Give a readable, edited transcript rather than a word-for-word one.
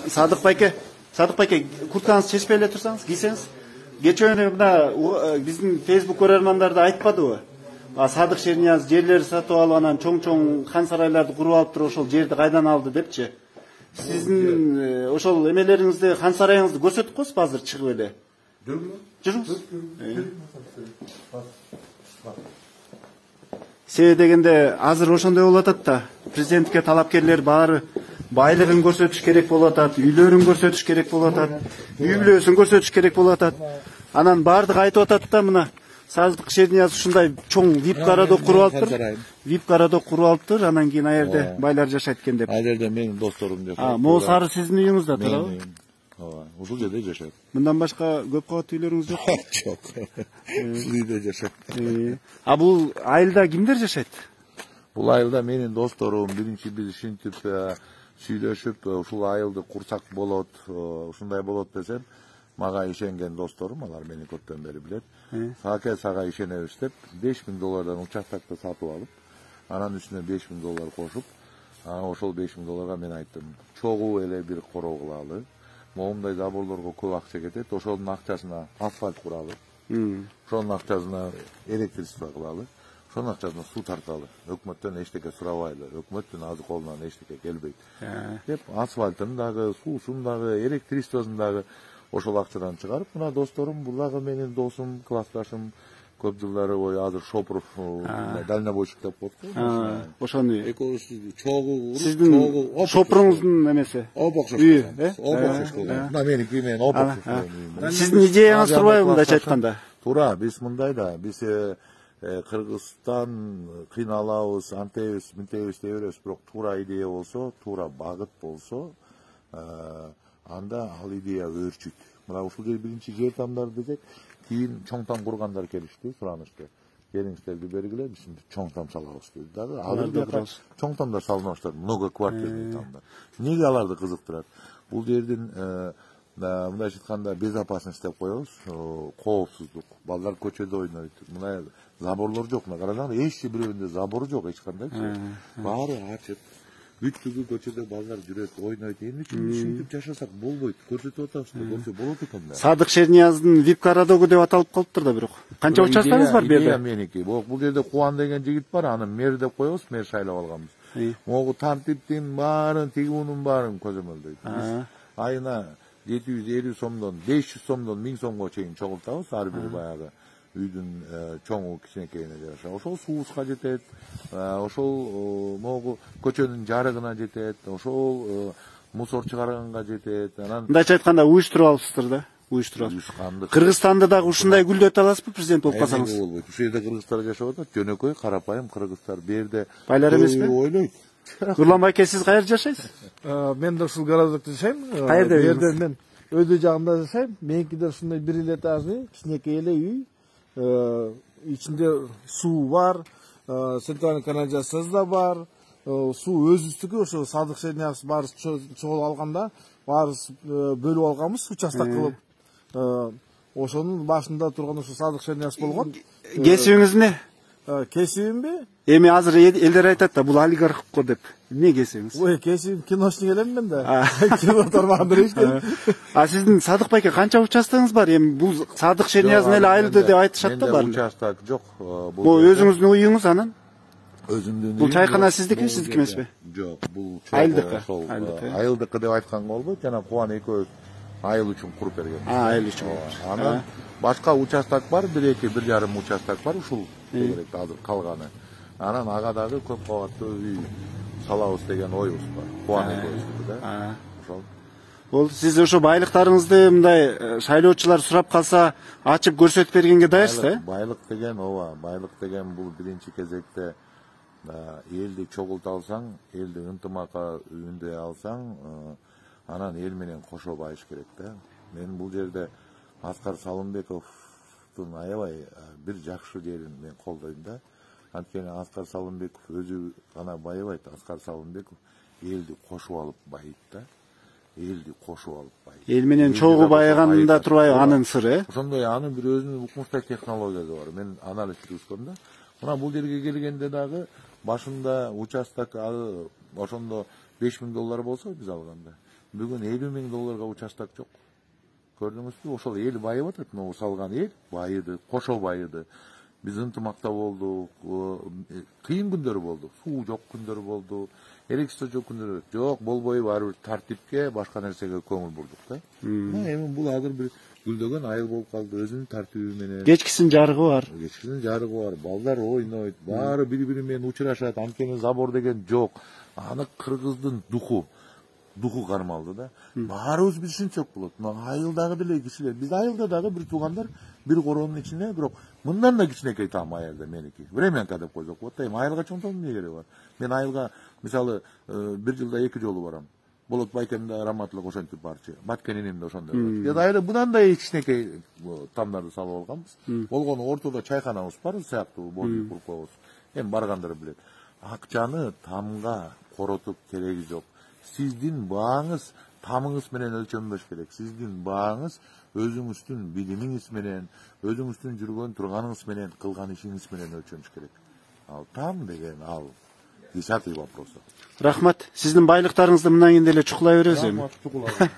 Садык байке, курткаңызды чечпей эле турсаңыз, кийсеңиз. Кечээ мына биздин Facebook көрөрмандарды айтпадыбы? Садык Шернияз жерлерди сатып алып, анан чоң хан сарайларды куруп алып туруп, ошол жерди кайдан алды депчи. Сиздин ошол эмелериңизди, хан сарайыңызды көрсөтүп коесузбу азыр чыгып эле? Жүрүңүз. Себеби дегенде азыр ошондой болуп атат да. Президентке талапкерлер баары байлыгын көрсөтүш керек болуп атат, үйлөрүн көрсөтүш керек болуп атат, үй бүлөсүн көрсөтүш керек болуп атат. Анан баардыгы айтып атат да, мына Садык Шернияз ушундай чоң VIP городок куруп алыптыр. VIP городок куруп алыптыр, анан кийин ал жерде байлар жашайт экен деп. Ал жерде менин досторум жашайт. Могу сары сиздин үйүңүздө турабы? Ооба, ушул жерде жашайт. Мындан башка көп кабаттуу үйлөрүңүз жокпу? Жок. Ушул үйдө жашайт. Бул айылда кимдер жашайт? Бул айылда менин досторум, биринчи биз ушинтип сүйлөшүп, ушул айылды курсак болот, ушундай болот десем, мага ишенген досторум, алар мени көптөн бери билет. Сага ишенебиз деп, $5000 участокты сатып алып, анан үстүнө $5000 кошуп, ошол $5000 мен айттым, чогуу эле бир короо кылалы. Моундай заборлорго көп акча кетет, ошонун акчасына асфальт куралы. Ошонун акчасына электричество кылалы. Ошонун акчасына суу тарталы. Өкмөттөн эчтеке сурабайлы. Өкмөттүн азы колунан эчтеке келбейт. Деп асфальтын дагы, суусун дагы, электричествосун дагы ошол акчадан чыгарып, мына досторум, бул дагы менин досум, классташым, көп жылдары бою азыр Шопуров дальнобойщик деп коет го. Ошону экөөбүз чогуу, сиздин Шопуруңуздун эмеси? Обокшош кылган. Мына меники менен обокшош. Сиздин идеяңыз турбайбы мындайча айтканда? Туура, биз мындай да, биз Кыргызстан кыйналабыз, антебиз, мынтебиз дей беребиз, бирок туура идея болсо, туура багыт болсо, анда ал идея өрчүйт. Мына ушул жер биринчи жер тамдар десек, кийин чоң там кургандар келишти, суранышты. Жериңиздерди бергиле, биз чоң там салабыз деди. Дагы аларда чоң тамдар салына баштады, много квартирный тамдар. Эмнеге аларды кызыктырат? Бул жердин мындайча айтканда безопасность деп коебуз, коопсуздук. Балдар көчөдө ойнойт. Мына заборлор жок, мына карасаңар, эч бирөөнүндө забор жок, эч кандайчы. Баары ачык. Бүттүгү көчөдө балдар жүрөт, ойнойт. Эмне үчүн ушинтип жашасак болбойт? Көрсөтүп атабыз да, көрсө болот экен да. Садык Шернияздын VIP городогу деп аталып калыптыр да бирок. Канча участогуңуз бар бу жерде? Меники. Бул жерде Кубан деген жигит бар, аны мэр деп коебуз, мэр шайлап алганбыз. Могу тартиптин баарын, тигүүнүн баарын көзөмөлдөйт. Биз айына 750 сомдон, 500 сомдон 1000 сомго чейин чогултабыз, ар бир баягы үйдүн чоңу кичинекейине жараша. Ошол суубузга жетет, ошол могу көчөнүн жарыгына жетет, ошол мусор чыгарганга жетет. Анан мындайча айтканда уюштуруп алыпсыздар да, уюштуруп. Кыргызстанды дагы ушундай гүлдөтө аласызбы президент болуп калсаңыз? Ушул жерде кыргыздар жашап атат, жөнөкөй, карапайым кыргыздар. Бу жерде байлар эмеспи? Ойлойт. Нурлан байке, сиз каерде жашайсыз? Мен да ушул городокто жашайм. Каерде? Бу жерде мен өйдө жагында жашайм. Меники да ушундай бир эле этажный, кичинекей эле үй. Ичинде суу бар, центральный канализациясы да бар. Суу өзүбүздүкү, ошо Садык Шернияз баарыбыз чогулуп алганда, баарыбыз бөлүп алганбыз, участок кылып. Ошонун башында турган ошо Садык Шернияз болгон. Кесибиңиз эмне? Кесибимби? Эми азыр элдер айтат да, бул олигарх го деп. Эмне кесибиңиз? Ой, кесибим киношник элем мен да. Кино тармагында иштейм. Сиздин Садык байке канча участогуңуз бар? Эми бул Садык Шернияздын эле айылды деп айтышат да баары. Менде участок жок. Бул өзүңүздүн уюңуз анан? Өзүмдүн. Бул чайкана сиздики, сиздики эмеспи? Жок, бул айылдыкы. Айылдыкы деп айтканга болбойт, жана Кубан экөөбүз айыл үчүн куруп берген. Айыл үчүн. Анан башка участок бар, 1,5 участок бар, ушул керек азыр калганы. Анан ага дагы көп кабаттуу үй салабыз деген оюбуз бар. Кубан экөөбүздүкү да. Ошол. Бул сиз ошо байлыктарыңызды мындай шайлоочулар сурап калса ачып көрсөтүп бергенге даярсыз, э? Байлык деген ооба, байлык деген бул биринчи кезекте элди чогулта алсаң, элди ынтымакка үндөй алсаң, анан эл менен кошо байыш керек да. Мен бул жерде Аскар Салымбековдун аябай бир жакшы жерин мен колдойм да. Анткени Аскар Салымбеков өзү гана байыбайт, Аскар Салымбеков элди кошуп алып байыт да. Элди кошуп алып байыт. Эл менен чогуу байыганда турбайбы анын сыры, э? Ошондой анын бир өзүнүн укмуштай технологиясы бар. Мен анализ жүргүзгөм да. Мына бул жерге келгенде дагы башында участок ошондо $45.000 bolsa biz alganda. Bugün $50.000 участок жок. Көрдүңүзбү? Ошол эл байып атат. Могу салган эл байыды, кошо байыды. Биз ынтымакта болдук, кыйын күндөр болду. Суу жок күндөр болду, электричество жок күндөр жок, болбой ар бир тартипке, башка нерсеге көңүл бурдук да. Эми бул азыр бир гүлдөгөн айыл болуп калды, өзүнүн тартиби менен. Кечкисин жарыгы бар. Кечкисин жарыгы бар, балдар ойнойт, баары бири-бири менен учурашат, анткени забор деген жок. Аны кыргыздын духу кармалды да. Баарыбыз билишинсек болот. Айылдагы деле кишилер, биз айылда дагы бир туугандар бир коронун ичинде, бирок мындан да кичинекей там айылда меники. Временка деп койсок болот да. Айылга чоңтоонун эмне кереги бар? Мен айылга мисалы бир жылда 2 жолу барам. Болот байкемде раматтылык ошентип барчы. Баткениним да ошондой бар. Я дайда мындан да кичинекей тамдарды салып алганбыз. Болгону ортодо чайканабыз бар сыяктуу боз куркобуз. Эми баргандар билет. Акчаны тамга коротуп кереги жок. Сиздин бааңыз тамыңыз менен өлчөнбөш керек. Сиздин бааңыз өзүңүздүн билимиңиз менен, өзүңүздүн жүргөн турганыңыз менен, кылган ишиңиз менен өлчөнүш керек. Ал там деген ал 10-й вопрос. Рахмат. Сиздин байлыктарыңызды мындан кийин деле чукулай беребиз эми. Рахмат, чукулай.